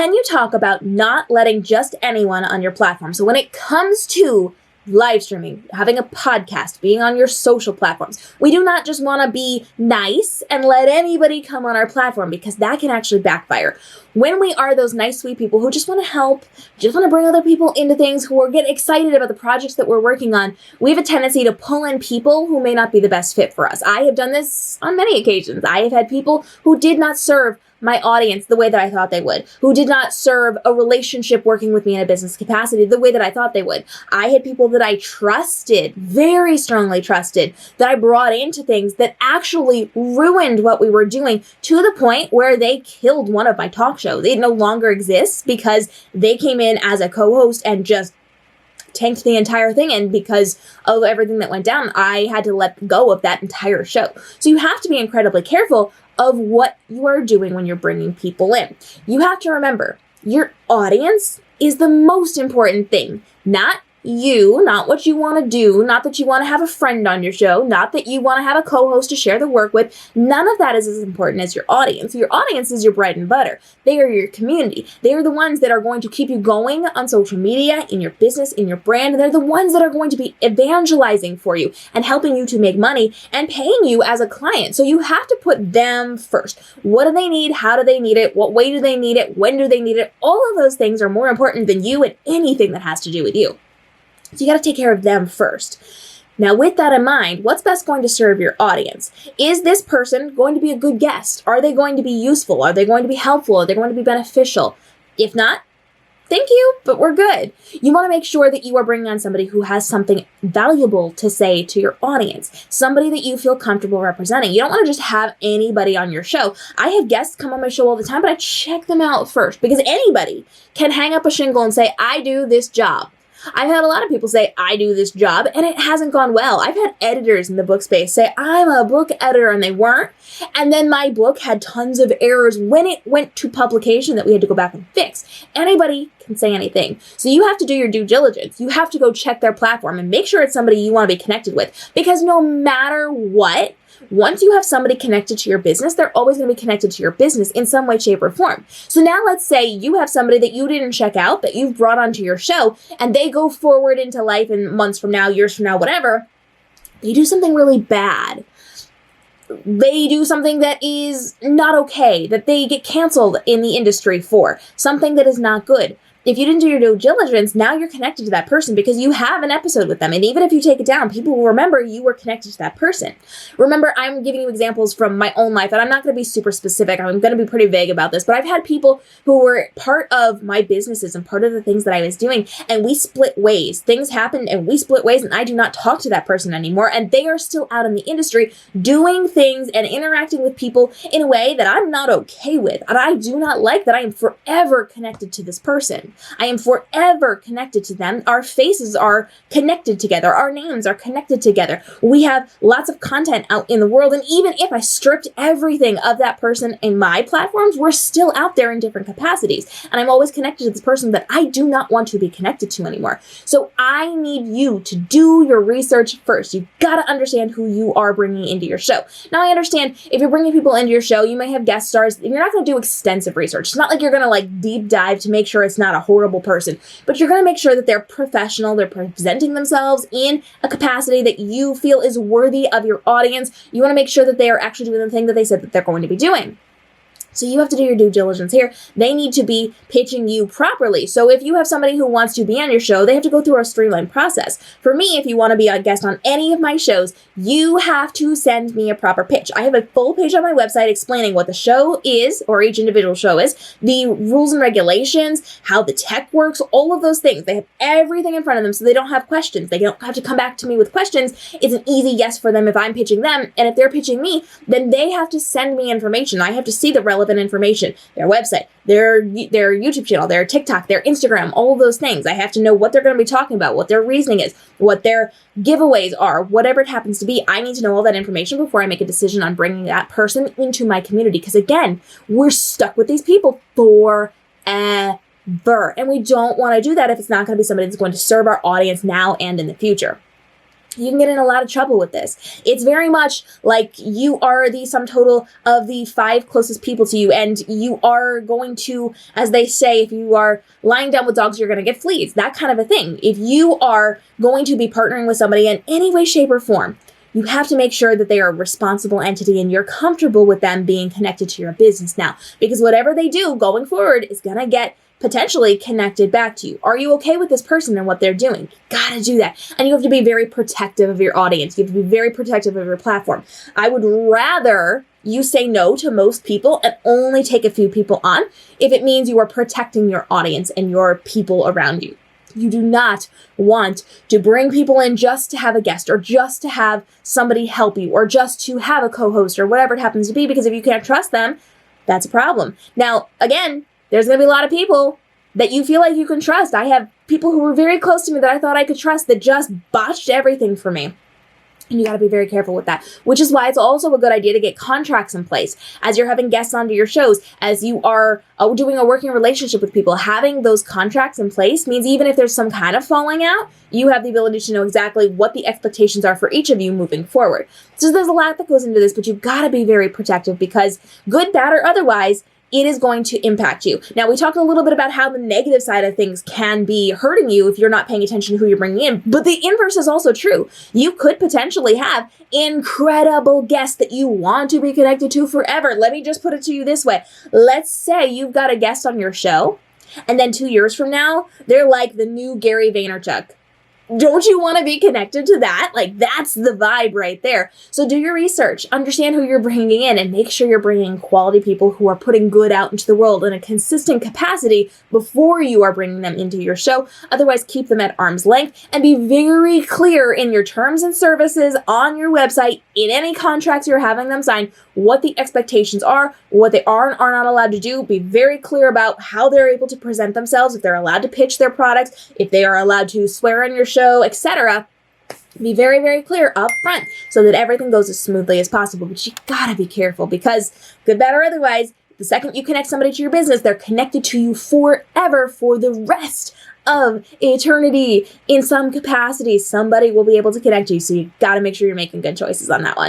Can you talk about not letting just anyone on your platform? So when it comes to live streaming, having a podcast, being on your social platforms, we do not just want to be nice and let anybody come on our platform, because that can actually backfire. When we are those nice, sweet people who just want to help, just want to bring other people into things, who are get excited about the projects that we're working on, we have a tendency to pull in people who may not be the best fit for us. I have done this on many occasions. I have had people who did not serve my audience the way that I thought they would, who did not serve a relationship working with me in a business capacity the way that I thought they would. I had people that I trusted, very strongly trusted, that I brought into things that actually ruined what we were doing, to the point where they killed one of my talk shows. It no longer exists because they came in as a co-host and just tanked the entire thing, and because of everything that went down, I had to let go of that entire show. So you have to be incredibly careful of what you are doing when you're bringing people in. You have to remember, your audience is the most important thing, not you, not what you want to do, not that you want to have a friend on your show, not that you want to have a co-host to share the work with. None of that is as important as your audience. Your audience is your bread and butter. They are your community. They are the ones that are going to keep you going on social media, in your business, in your brand. And they're the ones that are going to be evangelizing for you and helping you to make money and paying you as a client. So you have to put them first. What do they need? How do they need it? What way do they need it? When do they need it? All of those things are more important than you and anything that has to do with you. So you got to take care of them first. Now, with that in mind, what's best going to serve your audience? Is this person going to be a good guest? Are they going to be useful? Are they going to be helpful? Are they going to be beneficial? If not, thank you, but we're good. You want to make sure that you are bringing on somebody who has something valuable to say to your audience, somebody that you feel comfortable representing. You don't want to just have anybody on your show. I have guests come on my show all the time, but I check them out first, because anybody can hang up a shingle and say, I do this job. I've had a lot of people say, I do this job, and it hasn't gone well. I've had editors in the book space say, I'm a book editor, and they weren't. And then my book had tons of errors when it went to publication that we had to go back and fix. Anybody can say anything. So you have to do your due diligence. You have to go check their platform and make sure it's somebody you want to be connected with. Because no matter what, once you have somebody connected to your business, they're always going to be connected to your business in some way, shape, or form. So now let's say you have somebody that you didn't check out, that you've brought onto your show, and they go forward into life in months from now, years from now, whatever. They do something really bad. They do something that is not okay, that they get canceled in the industry for, something that is not good. If you didn't do your due diligence, now you're connected to that person because you have an episode with them. And even if you take it down, people will remember you were connected to that person. Remember, I'm giving you examples from my own life, and I'm not going to be super specific. I'm going to be pretty vague about this, but I've had people who were part of my businesses and part of the things that I was doing, and we split ways. Things happened and we split ways, and I do not talk to that person anymore. And they are still out in the industry doing things and interacting with people in a way that I'm not okay with. And I do not like that I am forever connected to this person. I am forever connected to them. Our faces are connected together. Our names are connected together. We have lots of content out in the world. And even if I stripped everything of that person in my platforms, we're still out there in different capacities. And I'm always connected to this person that I do not want to be connected to anymore. So I need you to do your research first. You've got to understand who you are bringing into your show. Now, I understand if you're bringing people into your show, you may have guest stars. You're not going to do extensive research. It's not like you're going to deep dive to make sure it's not a horrible person, but you're going to make sure that they're professional, they're presenting themselves in a capacity that you feel is worthy of your audience. You want to make sure that they are actually doing the thing that they said that they're going to be doing. So you have to do your due diligence here. They need to be pitching you properly. So if you have somebody who wants to be on your show, they have to go through a streamlined process. For me, if you want to be a guest on any of my shows, you have to send me a proper pitch. I have a full page on my website explaining what the show is, or each individual show is, the rules and regulations, how the tech works, all of those things. They have everything in front of them so they don't have questions. They don't have to come back to me with questions. It's an easy yes for them if I'm pitching them. And if they're pitching me, then they have to send me information. I have to see the relevant information, their website, their YouTube channel, their TikTok, their Instagram, all of those things. I have to know what they're going to be talking about, what their reasoning is, what their giveaways are, whatever it happens to be. I need to know all that information before I make a decision on bringing that person into my community. Because again, we're stuck with these people forever. And we don't want to do that if it's not going to be somebody that's going to serve our audience now and in the future. you can get in a lot of trouble with this. It's very much like you are the sum total of the 5 closest people to you, and you are going to, as they say, if you are lying down with dogs, you're going to get fleas, that kind of a thing. If you are going to be partnering with somebody in any way, shape, or form, you have to make sure that they are a responsible entity and you're comfortable with them being connected to your business now, because whatever they do going forward is going to get potentially connected back to you. Are you okay with this person and what they're doing? You gotta do that. And you have to be very protective of your audience. You have to be very protective of your platform. I would rather you say no to most people and only take a few people on if it means you are protecting your audience and your people around you. You do not want to bring people in just to have a guest or just to have somebody help you or just to have a co-host or whatever it happens to be, because if you can't trust them, that's a problem. Now, again, there's going to be a lot of people that you feel like you can trust. I have people who were very close to me that I thought I could trust that just botched everything for me. And you got to be very careful with that, which is why it's also a good idea to get contracts in place as you're having guests onto your shows, as you are doing a working relationship with people. Having those contracts in place means even if there's some kind of falling out, you have the ability to know exactly what the expectations are for each of you moving forward. So there's a lot that goes into this, but you've got to be very protective because good, bad, or otherwise, it is going to impact you. Now, we talked a little bit about how the negative side of things can be hurting you if you're not paying attention to who you're bringing in, but the inverse is also true. You could potentially have incredible guests that you want to be connected to forever. Let me just put it to you this way. Let's say you've got a guest on your show, and then 2 years from now, they're like the new Gary Vaynerchuk. Don't you want to be connected to that? Like, that's the vibe right there. So do your research, understand who you're bringing in, and make sure you're bringing quality people who are putting good out into the world in a consistent capacity before you are bringing them into your show. Otherwise, keep them at arm's length and be very clear in your terms and services on your website, in any contracts you're having them sign, what the expectations are, what they are and are not allowed to do. Be very clear about how they're able to present themselves, if they're allowed to pitch their products, if they are allowed to swear on your show, etc. Be very clear up front so that everything goes as smoothly as possible. But you gotta be careful because, good, bad, or otherwise, the second you connect somebody to your business, they're connected to you forever for the rest of eternity in some capacity. Somebody will be able to connect you, so you gotta make sure you're making good choices on that one.